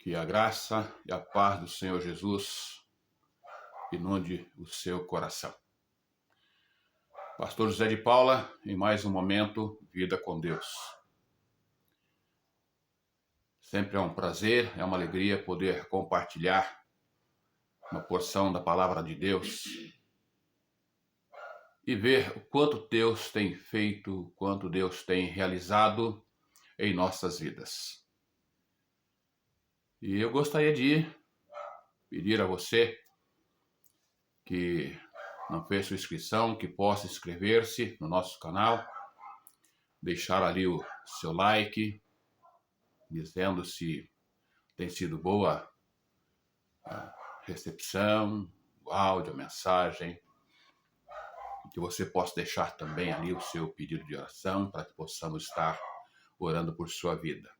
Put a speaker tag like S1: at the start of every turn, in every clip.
S1: Que a graça e a paz do Senhor Jesus inunde o seu coração. Pastor José de Paula, em mais um momento, Vida com Deus. Sempre é um prazer, é uma alegria poder compartilhar uma porção da palavra de Deus e ver o quanto Deus tem feito, o quanto Deus tem realizado em nossas vidas. E eu gostaria de pedir a você que não fez sua inscrição, que possa inscrever-se no nosso canal, deixar ali o seu like, dizendo se tem sido boa a recepção, o áudio, a mensagem, que você possa deixar também ali o seu pedido de oração para que possamos estar orando por sua vida.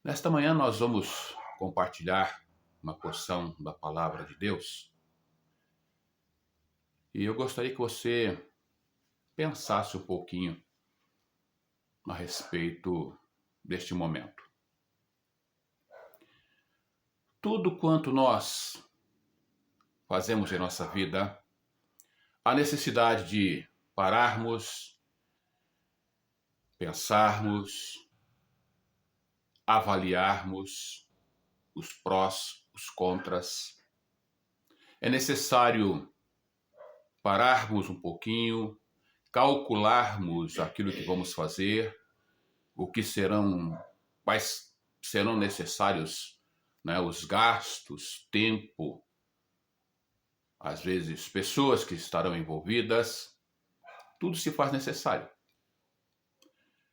S1: Nesta manhã nós vamos compartilhar uma porção da palavra de Deus e eu gostaria que você pensasse um pouquinho a respeito deste momento. Tudo quanto nós fazemos em nossa vida, há necessidade de pararmos, pensarmos, avaliarmos os prós, os contras. É necessário pararmos um pouquinho, calcularmos aquilo que vamos fazer, quais serão necessários, os gastos, tempo, às vezes pessoas que estarão envolvidas, tudo se faz necessário.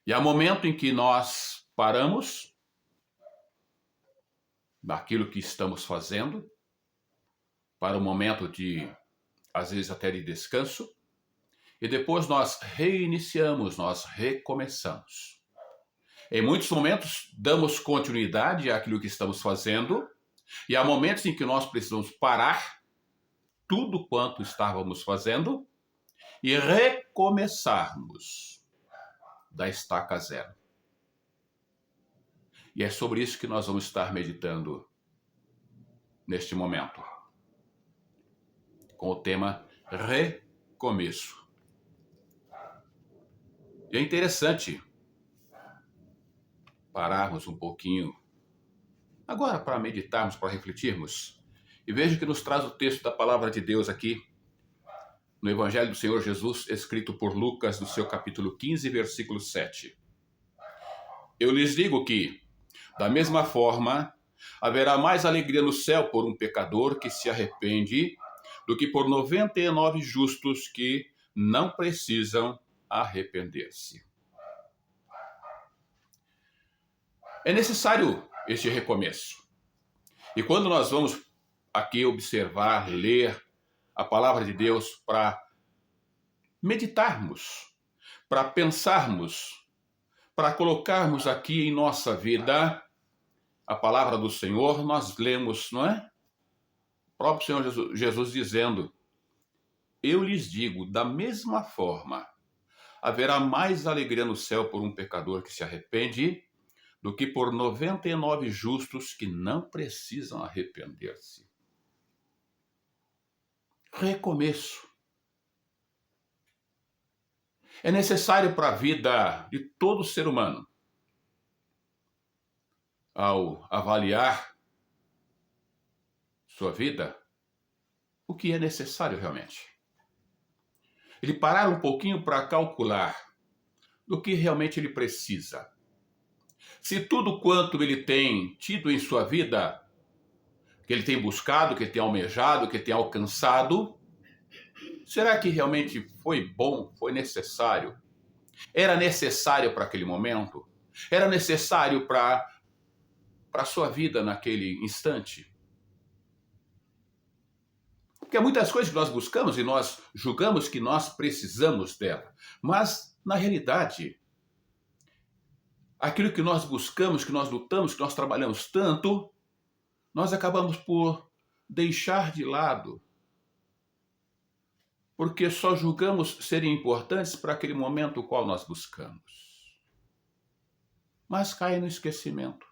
S1: E há momento em que nós paramos daquilo que estamos fazendo, para um momento de, às vezes até de descanso, e depois nós reiniciamos, nós recomeçamos. Em muitos momentos damos continuidade àquilo que estamos fazendo, e há momentos em que nós precisamos parar tudo quanto estávamos fazendo e recomeçarmos da estaca zero. E é sobre isso que nós vamos estar meditando neste momento, com o tema recomeço. E é interessante pararmos um pouquinho agora para meditarmos, para refletirmos. E veja que nos traz o texto da palavra de Deus aqui, no Evangelho do Senhor Jesus, escrito por Lucas, no seu capítulo 15, versículo 7. Eu lhes digo que, da mesma forma, haverá mais alegria no céu por um pecador que se arrepende do que por 99 justos que não precisam arrepender-se. É necessário este recomeço. E quando nós vamos aqui observar, ler a palavra de Deus para meditarmos, para pensarmos, para colocarmos aqui em nossa vida a palavra do Senhor, nós lemos, não é? O próprio Senhor Jesus dizendo: eu lhes digo, da mesma forma, haverá mais alegria no céu por um pecador que se arrepende do que por 99 justos que não precisam arrepender-se. Recomeço. É necessário para a vida de todo ser humano, ao avaliar sua vida, o que é necessário realmente. Ele parar um pouquinho para calcular do que realmente ele precisa. Se tudo quanto ele tem tido em sua vida, que ele tem buscado, que ele tem almejado, que ele tem alcançado, será que realmente foi bom, foi necessário? Era necessário para aquele momento? Era necessário para a sua vida naquele instante? Porque há muitas coisas que nós buscamos e nós julgamos que nós precisamos dela. Mas, na realidade, aquilo que nós buscamos, que nós lutamos, que nós trabalhamos tanto, nós acabamos por deixar de lado. Porque só julgamos serem importantes para aquele momento o qual nós buscamos. Mas cai no esquecimento.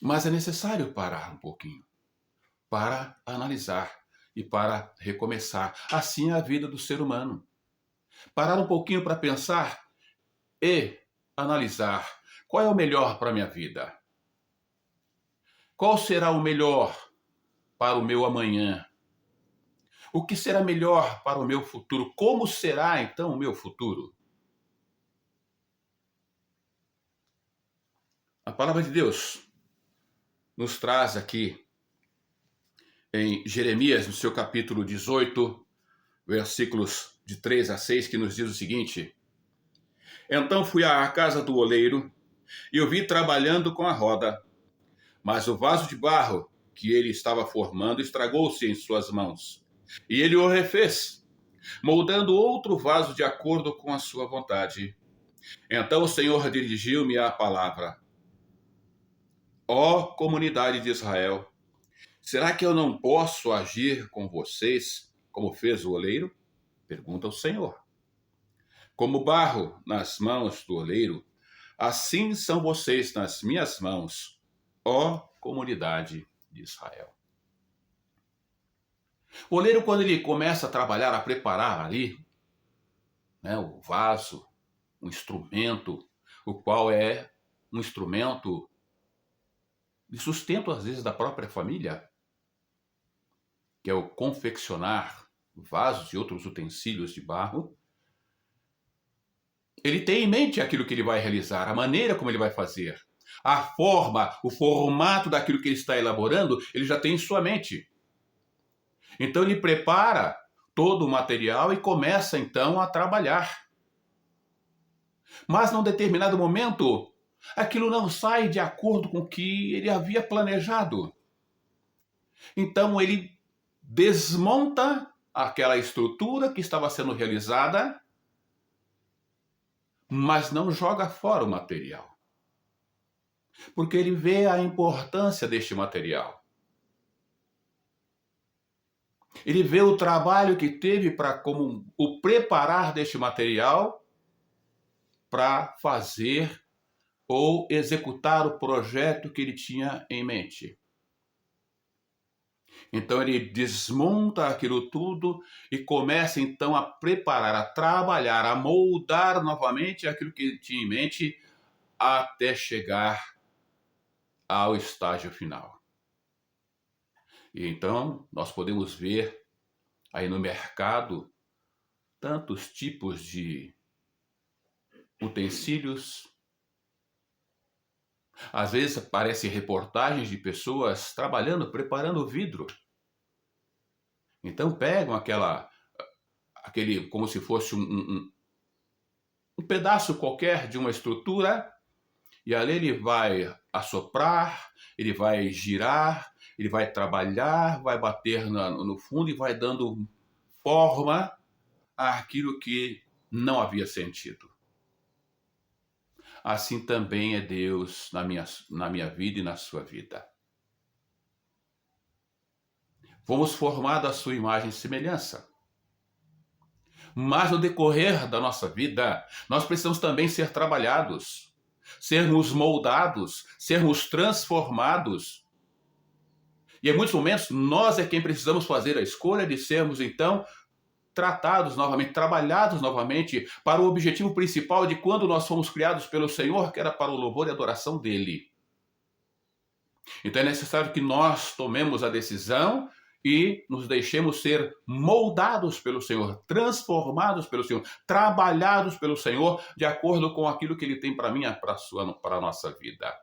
S1: Mas é necessário parar um pouquinho para analisar e para recomeçar. Assim é a vida do ser humano. Parar um pouquinho para pensar e analisar qual é o melhor para a minha vida. Qual será o melhor para o meu amanhã? O que será melhor para o meu futuro? Como será então o meu futuro? A palavra de Deus nos traz aqui em Jeremias, no seu capítulo 18, versículos de 3 a 6, que nos diz o seguinte: Então fui à casa do oleiro e o vi trabalhando com a roda, mas o vaso de barro que ele estava formando estragou-se em suas mãos. E ele o refez, moldando outro vaso de acordo com a sua vontade. Então o Senhor dirigiu-me a palavra: Ó comunidade de Israel, será que eu não posso agir com vocês como fez o oleiro? Pergunta o Senhor. Como barro nas mãos do oleiro, assim são vocês nas minhas mãos, ó comunidade de Israel. O oleiro, quando ele começa a trabalhar, a preparar ali, né, o vaso, um instrumento, o qual é um instrumento de sustento, às vezes, da própria família, que é o confeccionar vasos e outros utensílios de barro, ele tem em mente aquilo que ele vai realizar, a maneira como ele vai fazer. A forma, o formato daquilo que ele está elaborando, ele já tem em sua mente. Então ele prepara todo o material e começa então a trabalhar. Mas num determinado momento, aquilo não sai de acordo com o que ele havia planejado. Então ele desmonta aquela estrutura que estava sendo realizada, mas não joga fora o material. Porque ele vê a importância deste material. Ele vê o trabalho que teve para como o preparar deste material para fazer ou executar o projeto que ele tinha em mente. Então ele desmonta aquilo tudo e começa então a preparar, a trabalhar, a moldar novamente aquilo que ele tinha em mente até chegar ao estágio final. E então nós podemos ver aí no mercado tantos tipos de utensílios. Às vezes aparecem reportagens de pessoas trabalhando, preparando vidro. Então pegam aquele como se fosse um pedaço qualquer de uma estrutura e ali ele vai assoprar, ele vai girar, ele vai trabalhar, vai bater no fundo e vai dando forma àquilo que não havia sentido. Assim também é Deus na minha vida e na sua vida. Fomos formados à sua imagem e semelhança. Mas no decorrer da nossa vida, nós precisamos também ser trabalhados, sermos moldados, sermos transformados. E em muitos momentos, nós é quem precisamos fazer a escolha de sermos, então, tratados novamente, trabalhados novamente para o objetivo principal de quando nós fomos criados pelo Senhor, que era para o louvor e adoração dele. Então é necessário que nós tomemos a decisão e nos deixemos ser moldados pelo Senhor, transformados pelo Senhor, trabalhados pelo Senhor, de acordo com aquilo que Ele tem para mim, para a nossa vida.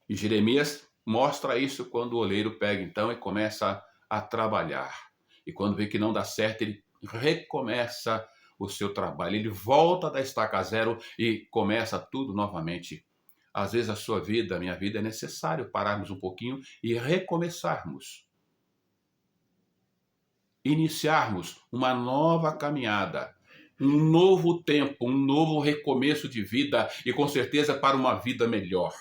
S1: E Jeremias mostra isso quando o oleiro pega então e começa a trabalhar. E quando vê que não dá certo, ele recomeça o seu trabalho. Ele volta da estaca zero e começa tudo novamente. Às vezes a sua vida, a minha vida, é necessário pararmos um pouquinho e recomeçarmos. Iniciarmos uma nova caminhada, um novo tempo, um novo recomeço de vida e com certeza para uma vida melhor,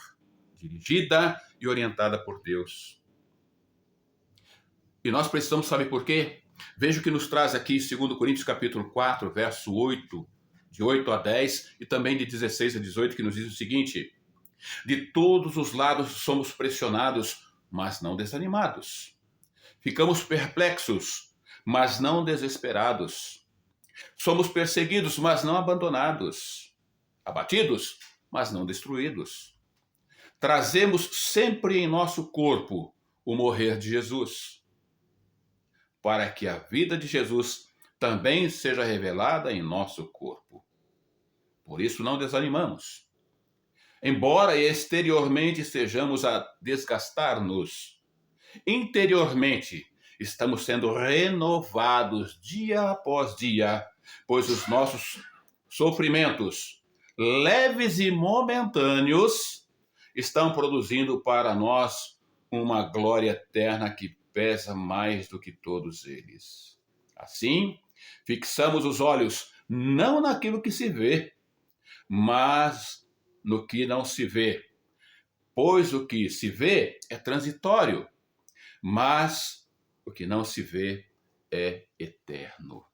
S1: dirigida e orientada por Deus. E nós precisamos saber por quê? Veja o que nos traz aqui 2 Coríntios capítulo 4, verso 8, de 8 a 10 e também de 16 a 18, que nos diz o seguinte: De todos os lados somos pressionados, mas não desanimados. Ficamos perplexos, mas não desesperados. Somos perseguidos, mas não abandonados. Abatidos, mas não destruídos. Trazemos sempre em nosso corpo o morrer de Jesus, para que a vida de Jesus também seja revelada em nosso corpo. Por isso não desanimamos. Embora exteriormente estejamos a desgastar-nos, interiormente estamos sendo renovados dia após dia, pois os nossos sofrimentos, leves e momentâneos, estão produzindo para nós uma glória eterna que pesa mais do que todos eles. Assim, fixamos os olhos não naquilo que se vê, mas no que não se vê. Pois o que se vê é transitório, mas o que não se vê é eterno.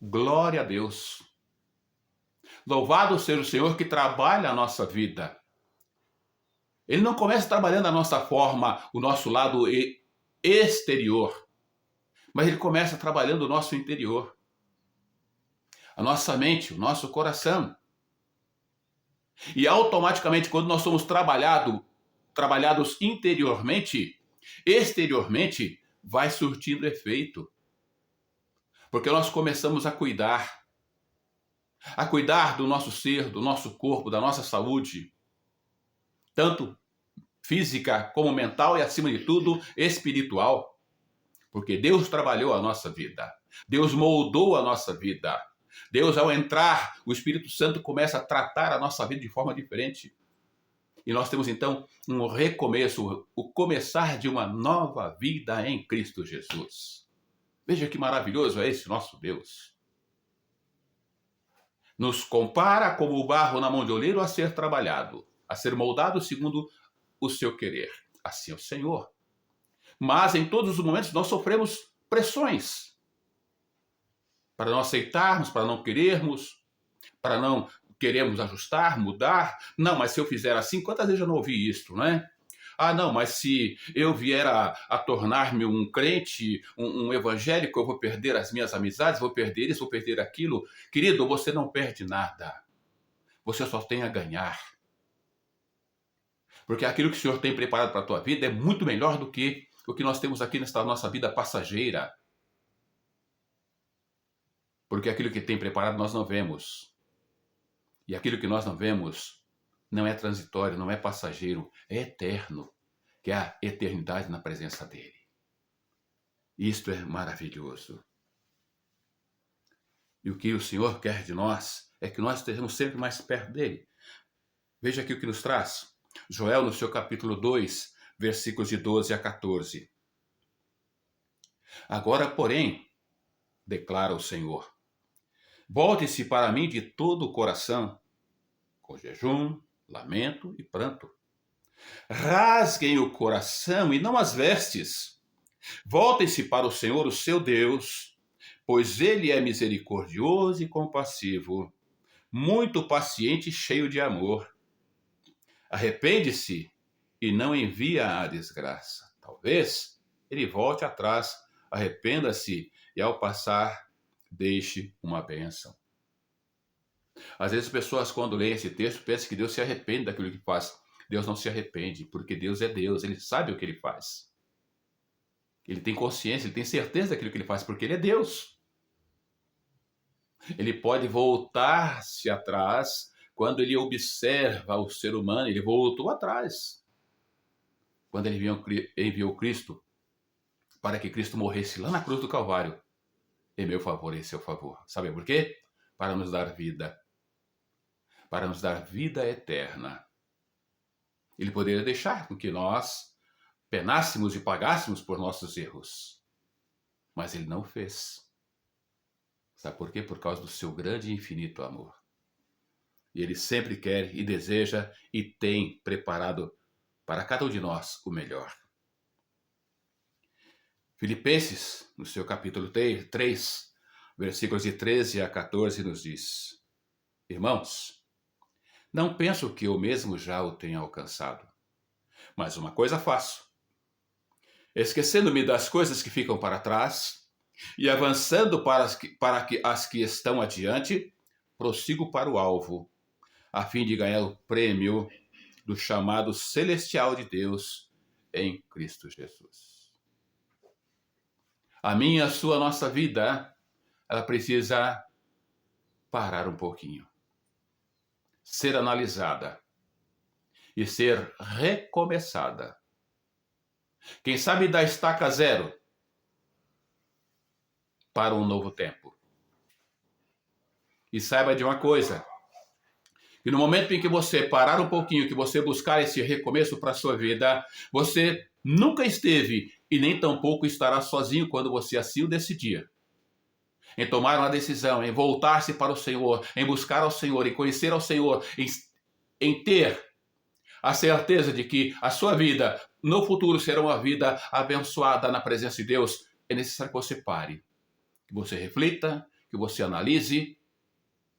S1: Glória a Deus. Louvado seja o Senhor que trabalha a nossa vida. Ele não começa trabalhando a nossa forma, o nosso lado exterior, mas ele começa trabalhando o nosso interior, a nossa mente, o nosso coração. E automaticamente, quando nós somos trabalhados interiormente, exteriormente vai surtindo efeito. Porque nós começamos a cuidar do nosso ser, do nosso corpo, da nossa saúde, tanto física como mental e, acima de tudo, espiritual. Porque Deus trabalhou a nossa vida. Deus moldou a nossa vida. Deus, ao entrar, o Espírito Santo começa a tratar a nossa vida de forma diferente. E nós temos, então, um recomeço, o começar de uma nova vida em Cristo Jesus. Veja que maravilhoso é esse nosso Deus. Nos compara como o barro na mão de oleiro a ser trabalhado, a ser moldado segundo o seu querer. Assim é o Senhor. Mas em todos os momentos nós sofremos pressões para não aceitarmos, para não querermos, para não queremos ajustar, mudar. Não, mas se eu fizer assim, quantas vezes eu não ouvi isso, não é? Ah, não, mas se eu vier a tornar-me um crente, um evangélico, eu vou perder as minhas amizades, vou perder isso, vou perder aquilo. Querido, você não perde nada. Você só tem a ganhar. Porque aquilo que o Senhor tem preparado para a tua vida é muito melhor do que o que nós temos aqui nesta nossa vida passageira. Porque aquilo que tem preparado nós não vemos. E aquilo que nós não vemos não é transitório, não é passageiro, é eterno, que é a eternidade na presença dele. Isto é maravilhoso. E o que o Senhor quer de nós é que nós estejamos sempre mais perto dele. Veja aqui o que nos traz. Joel, no seu capítulo 2, versículos de 12 a 14. Agora, porém, declara o Senhor, volte-se para mim de todo o coração, com jejum, lamento e pranto. Rasguem o coração e não as vestes. Voltem-se para o Senhor, o seu Deus, pois ele é misericordioso e compassivo, muito paciente e cheio de amor. Arrepende-se e não envia a desgraça. Talvez ele volte atrás, arrependa-se e ao passar deixe uma bênção. Às vezes as pessoas, quando leem esse texto, pensam que Deus se arrepende daquilo que faz. Deus não se arrepende, porque Deus é Deus, ele sabe o que ele faz. Ele tem consciência, ele tem certeza daquilo que ele faz, porque ele é Deus. Ele pode voltar-se atrás quando ele observa o ser humano, ele voltou atrás. Quando ele enviou Cristo para que Cristo morresse lá na cruz do Calvário, em meu favor e em seu favor. Sabe por quê? Para nos dar vida. Para nos dar vida eterna. Ele poderia deixar com que nós penássemos e pagássemos por nossos erros. Mas ele não fez. Sabe por quê? Por causa do seu grande e infinito amor. E ele sempre quer e deseja e tem preparado para cada um de nós o melhor. Filipenses, no seu capítulo 3, versículos de 13 a 14, nos diz: Irmãos, Não penso que eu mesmo já o tenha alcançado. Mas uma coisa faço: esquecendo-me das coisas que ficam para trás e avançando para as que estão adiante, prossigo para o alvo, a fim de ganhar o prêmio do chamado celestial de Deus em Cristo Jesus. A minha, a sua, a nossa vida, ela precisa parar um pouquinho, ser analisada e ser recomeçada. Quem sabe da estaca zero para um novo tempo. E saiba de uma coisa, que no momento em que você parar um pouquinho, que você buscar esse recomeço para a sua vida, você nunca esteve e nem tampouco estará sozinho quando você assim o decidir. Em tomar uma decisão, em voltar-se para o Senhor, em buscar ao Senhor, em conhecer ao Senhor, em ter a certeza de que a sua vida no futuro será uma vida abençoada na presença de Deus, é necessário que você pare, que você reflita, que você analise,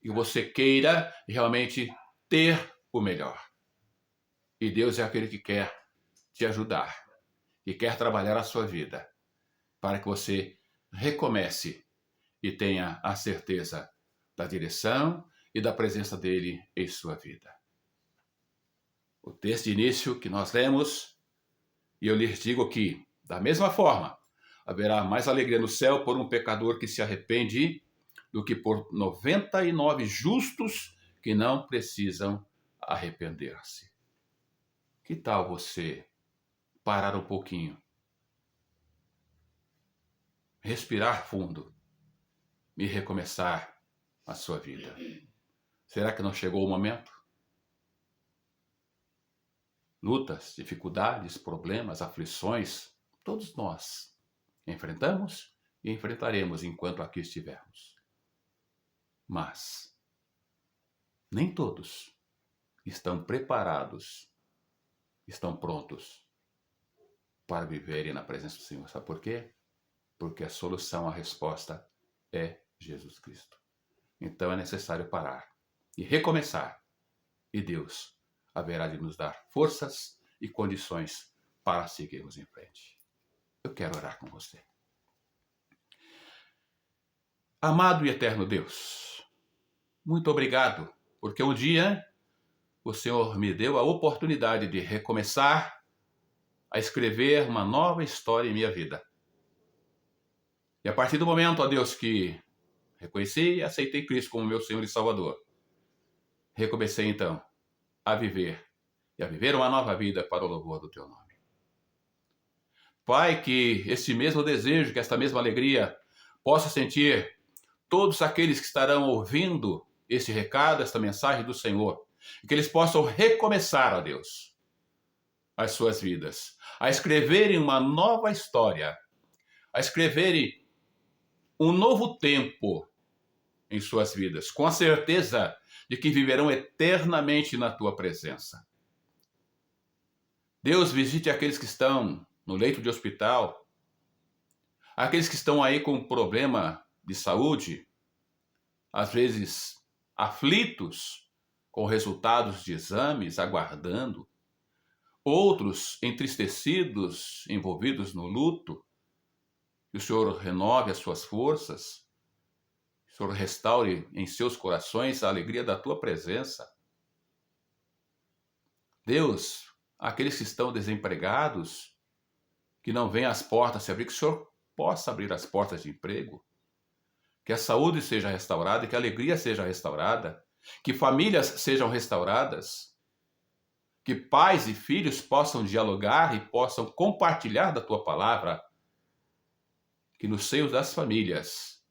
S1: que você queira realmente ter o melhor. E Deus é aquele que quer te ajudar, que quer trabalhar a sua vida, para que você recomece e tenha a certeza da direção e da presença dele em sua vida. O texto de início que nós lemos, e eu lhes digo que, da mesma forma, haverá mais alegria no céu por um pecador que se arrepende do que por 99 justos que não precisam arrepender-se. Que tal você parar um pouquinho, respirar fundo e recomeçar a sua vida? Será que não chegou o momento? Lutas, dificuldades, problemas, aflições, todos nós enfrentamos e enfrentaremos enquanto aqui estivermos. Mas nem todos estão preparados, estão prontos para viverem na presença do Senhor. Sabe por quê? Porque a solução, a resposta é Jesus Cristo. Então é necessário parar e recomeçar. E Deus haverá de nos dar forças e condições para seguirmos em frente. Eu quero orar com você. Amado e eterno Deus, muito obrigado, porque um dia o Senhor me deu a oportunidade de recomeçar a escrever uma nova história em minha vida. E a partir do momento, ó Deus, que reconheci e aceitei Cristo como meu Senhor e Salvador, recomecei então a viver e a viver uma nova vida para o louvor do Teu nome. Pai, que esse mesmo desejo, que esta mesma alegria possa sentir todos aqueles que estarão ouvindo esse recado, esta mensagem do Senhor, e que eles possam recomeçar, ó Deus, as suas vidas, a escreverem uma nova história, a escreverem um novo tempo em suas vidas, com a certeza de que viverão eternamente na Tua presença. Deus, visite aqueles que estão no leito de hospital, aqueles que estão aí com problema de saúde, às vezes aflitos com resultados de exames, aguardando, outros entristecidos, envolvidos no luto. Que o Senhor renove as suas forças, que o Senhor restaure em seus corações a alegria da Tua presença. Deus, aqueles que estão desempregados, que não veem as portas se abrir, que o Senhor possa abrir as portas de emprego, que a saúde seja restaurada e que a alegria seja restaurada, que famílias sejam restauradas, que pais e filhos possam dialogar e possam compartilhar da Tua palavra, que no seio das famílias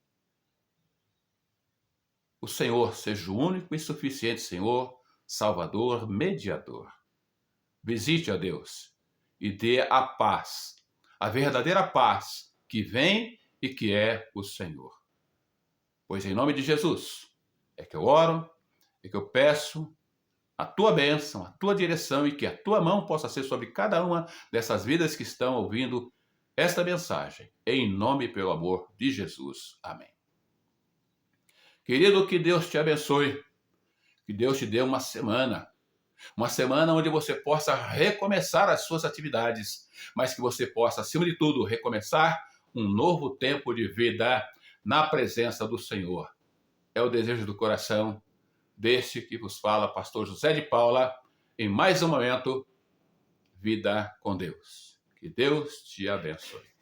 S1: o Senhor seja o único e suficiente Senhor, Salvador, mediador. Visite, ó Deus, e dê a paz, a verdadeira paz que vem e que é o Senhor. Pois em nome de Jesus é que eu oro, é que eu peço a Tua bênção, a Tua direção e que a Tua mão possa ser sobre cada uma dessas vidas que estão ouvindo esta mensagem. Em nome e pelo amor de Jesus. Amém. Querido, que Deus te abençoe. Que Deus te dê uma semana onde você possa recomeçar as suas atividades, mas que você possa, acima de tudo, recomeçar um novo tempo de vida na presença do Senhor. É o desejo do coração deste que vos fala, pastor José de Paula, em mais um momento, Vida com Deus. Que Deus te abençoe.